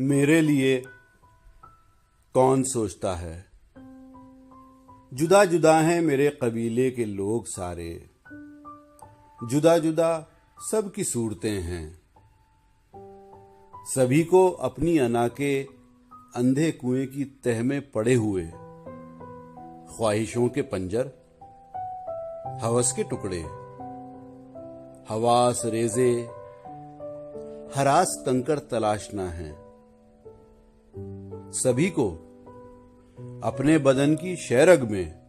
मेरे लिए कौन सोचता है। जुदा जुदा हैं मेरे कबीले के लोग सारे, जुदा जुदा सबकी सूरतें हैं। सभी को अपनी अना के अंधे कुएं की तह में पड़े हुए ख्वाहिशों के पंजर, हवस के टुकड़े, हवास रेजे, हरास कंकड़ तलाशना है। सभी को अपने बदन की शैरग में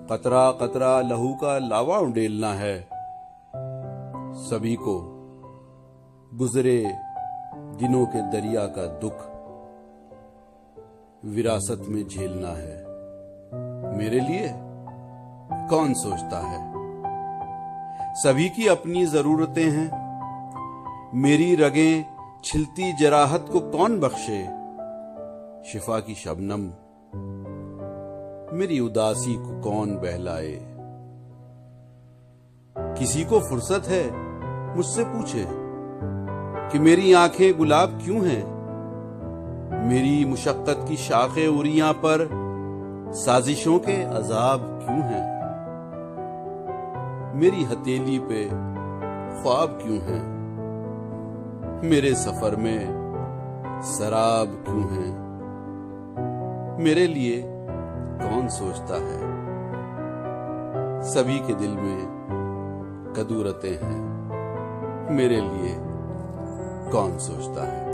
कतरा कतरा लहू का लावा उंडेलना है। सभी को गुजरे दिनों के दरिया का दुख विरासत में झेलना है। मेरे लिए कौन सोचता है। सभी की अपनी जरूरतें हैं। मेरी रगें छिलती जराहत को कौन बख्शे। शिफा की शबनम मेरी उदासी को कौन बहलाए। किसी को फुर्सत है मुझसे पूछे कि मेरी आंखें गुलाब क्यों हैं। मेरी मुशक्कत की शाखे उरियां पर साजिशों के अजाब क्यों हैं। मेरी हथेली पे ख्वाब क्यों हैं। मेरे सफर में शराब क्यों है। मेरे लिए कौन सोचता है। सभी के दिल में कदूरतें हैं। मेरे लिए कौन सोचता है।